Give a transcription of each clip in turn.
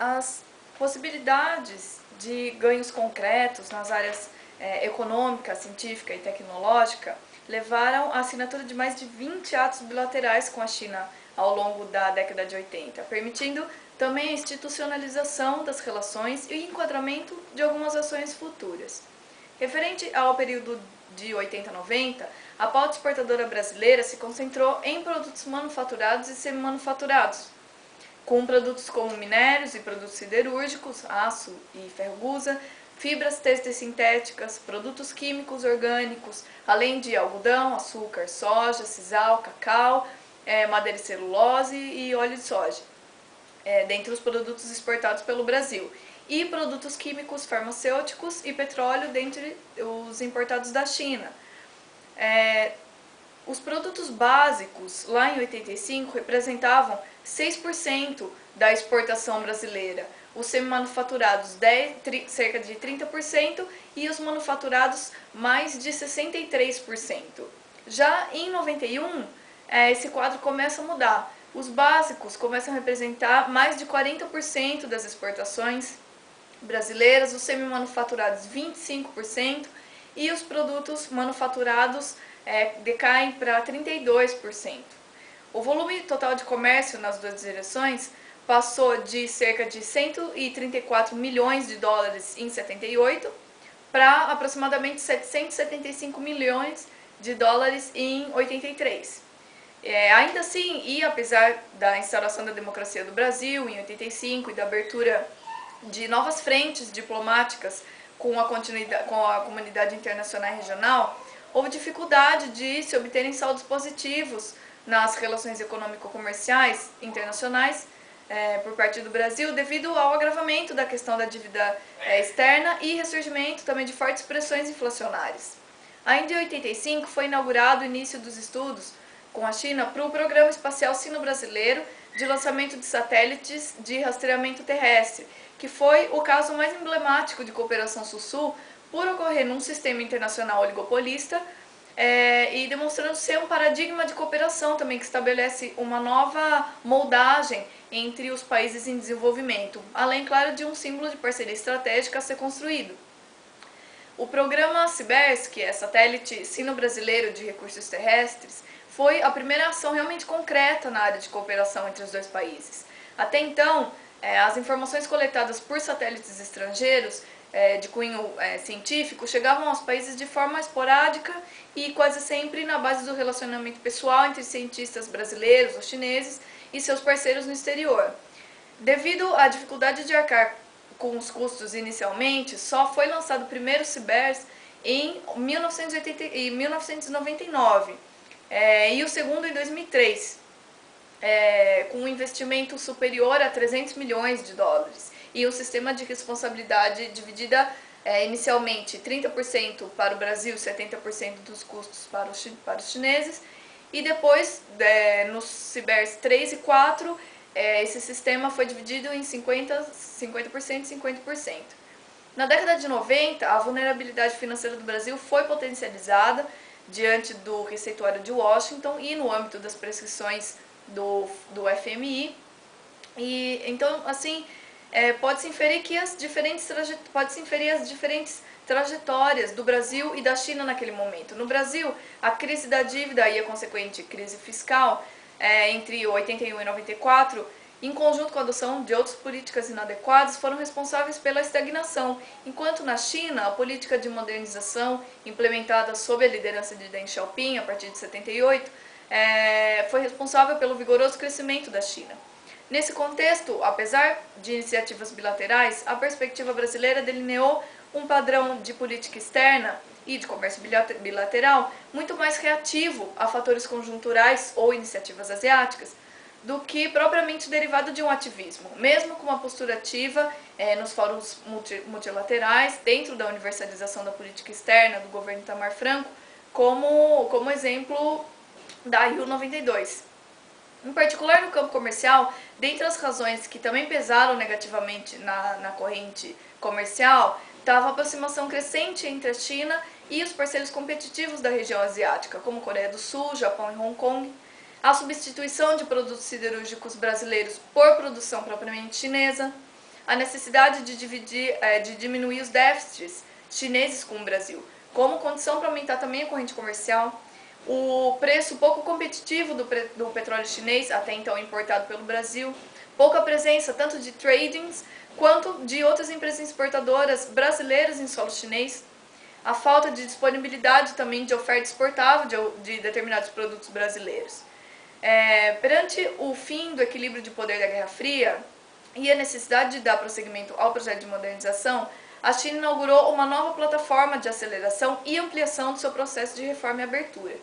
As possibilidades de ganhos concretos nas áreas econômica, científica e tecnológica levaram à assinatura de mais de 20 atos bilaterais com a China ao longo da década de 80, permitindo também a institucionalização das relações e o enquadramento de algumas ações futuras. Referente ao período de 80 a 90, a pauta exportadora brasileira se concentrou em produtos manufaturados e semimanufaturados, com produtos como minérios e produtos siderúrgicos, aço e ferro-gusa, fibras têxteis sintéticas, produtos químicos orgânicos, além de algodão, açúcar, soja, sisal, cacau, madeira e celulose e óleo de soja, dentre os produtos exportados pelo Brasil, e produtos químicos, farmacêuticos e petróleo, dentre os importados da China. Os produtos básicos, lá em 85, representavam 6% da exportação brasileira, os semimanufaturados cerca de 30% e os manufaturados mais de 63%. Já em 91, esse quadro começa a mudar. Os básicos começam a representar mais de 40% das exportações brasileiras, os semimanufaturados 25% e os produtos manufaturados decaem para 32%. O volume total de comércio nas duas direções passou de cerca de 134 milhões de dólares em 78 para aproximadamente 775 milhões de dólares em 83. Ainda assim, e apesar da instauração da democracia do Brasil em 85 e da abertura de novas frentes diplomáticas com a comunidade internacional e regional, houve dificuldade de se obterem saldos positivos nas relações econômico-comerciais internacionais por parte do Brasil, devido ao agravamento da questão da dívida externa e ressurgimento também de fortes pressões inflacionárias. Ainda em 85 foi inaugurado o início dos estudos com a China para o Programa Espacial Sino-Brasileiro de lançamento de satélites de rastreamento terrestre, que foi o caso mais emblemático de cooperação Sul-Sul por ocorrer num sistema internacional oligopolista e demonstrando ser um paradigma de cooperação também que estabelece uma nova moldagem entre os países em desenvolvimento, além, claro, de um símbolo de parceria estratégica a ser construído. O programa CIBERS, que é Satélite Sino-Brasileiro de Recursos Terrestres, foi a primeira ação realmente concreta na área de cooperação entre os dois países. Até então, as informações coletadas por satélites estrangeiros de cunho científico chegavam aos países de forma esporádica e quase sempre na base do relacionamento pessoal entre cientistas brasileiros ou chineses e seus parceiros no exterior. Devido à dificuldade de arcar com os custos inicialmente, só foi lançado o primeiro CIBERS em 1999 e o segundo em 2003, com um investimento superior a 300 milhões de dólares e um sistema de responsabilidade dividida inicialmente 30% para o Brasil e 70% dos custos para os chineses, e depois, nos CIBERS 3 e 4, esse sistema foi dividido em 50% e 50%. Na década de 90, a vulnerabilidade financeira do Brasil foi potencializada diante do receituário de Washington e no âmbito das prescrições do FMI. E então, assim, pode-se inferir as diferentes trajetórias do Brasil e da China naquele momento. No Brasil, a crise da dívida e a consequente crise fiscal entre 81 e 94, em conjunto com a adoção de outras políticas inadequadas, foram responsáveis pela estagnação, enquanto na China, a política de modernização implementada sob a liderança de Deng Xiaoping a partir de 78 foi responsável pelo vigoroso crescimento da China. Nesse contexto, apesar de iniciativas bilaterais, a perspectiva brasileira delineou um padrão de política externa e de comércio bilateral muito mais reativo a fatores conjunturais ou iniciativas asiáticas do que propriamente derivado de um ativismo, mesmo com uma postura ativa nos fóruns multilaterais, dentro da universalização da política externa do governo Itamar Franco, como exemplo da Rio 92. Em particular no campo comercial, dentre as razões que também pesaram negativamente na corrente comercial, estava a aproximação crescente entre a China e os parceiros competitivos da região asiática, como Coreia do Sul, Japão e Hong Kong, a substituição de produtos siderúrgicos brasileiros por produção propriamente chinesa, a necessidade de diminuir os déficits chineses com o Brasil, como condição para aumentar também a corrente comercial, o preço pouco competitivo do petróleo chinês, até então importado pelo Brasil, pouca presença tanto de tradings quanto de outras empresas exportadoras brasileiras em solo chinês, a falta de disponibilidade também de oferta exportável de determinados produtos brasileiros. Perante o fim do equilíbrio de poder da Guerra Fria e a necessidade de dar prosseguimento ao projeto de modernização, a China inaugurou uma nova plataforma de aceleração e ampliação do seu processo de reforma e abertura.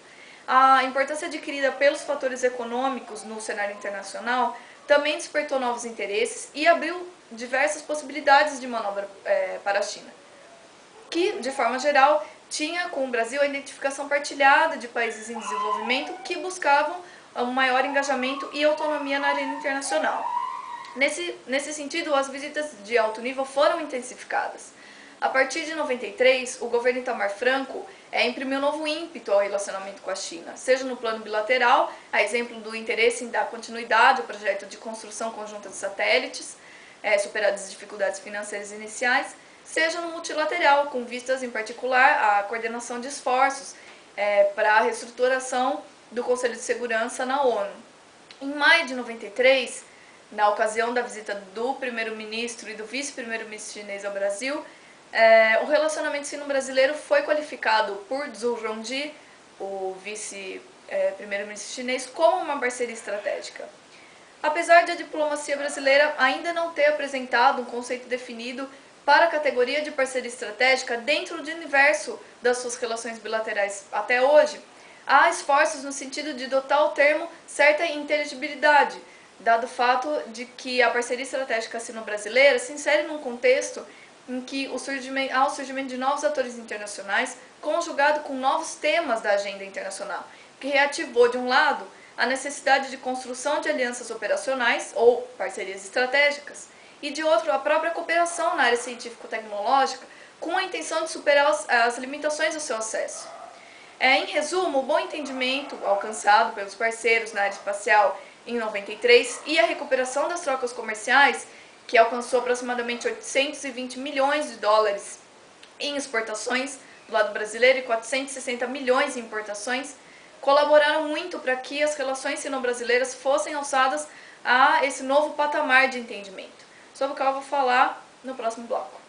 A importância adquirida pelos fatores econômicos no cenário internacional também despertou novos interesses e abriu diversas possibilidades de manobra para a China, que, de forma geral, tinha com o Brasil a identificação partilhada de países em desenvolvimento que buscavam um maior engajamento e autonomia na arena internacional. Nesse sentido, as visitas de alto nível foram intensificadas. A partir de 93, o governo Itamar Franco imprimiu um novo ímpeto ao relacionamento com a China, seja no plano bilateral, a exemplo do interesse em dar continuidade ao projeto de construção conjunta de satélites, superadas as dificuldades financeiras iniciais, seja no multilateral, com vistas em particular à coordenação de esforços para a reestruturação do Conselho de Segurança na ONU. Em maio de 93, na ocasião da visita do primeiro-ministro e do vice-primeiro-ministro chinês ao Brasil, o relacionamento sino-brasileiro foi qualificado por Zhu Rongji, o vice-primeiro-ministro chinês, como uma parceria estratégica. Apesar de a diplomacia brasileira ainda não ter apresentado um conceito definido para a categoria de parceria estratégica dentro do universo das suas relações bilaterais até hoje, há esforços no sentido de dotar o termo certa inteligibilidade, dado o fato de que a parceria estratégica sino-brasileira se insere num contexto em que há o surgimento de novos atores internacionais conjugado com novos temas da agenda internacional, que reativou, de um lado, a necessidade de construção de alianças operacionais ou parcerias estratégicas, e de outro, a própria cooperação na área científico-tecnológica com a intenção de superar as limitações do seu acesso. Em resumo, o bom entendimento alcançado pelos parceiros na área espacial em 93 e a recuperação das trocas comerciais, que alcançou aproximadamente 820 milhões de dólares em exportações do lado brasileiro e 460 milhões em importações, colaboraram muito para que as relações sino-brasileiras fossem alçadas a esse novo patamar de entendimento, sobre o qual eu vou falar no próximo bloco.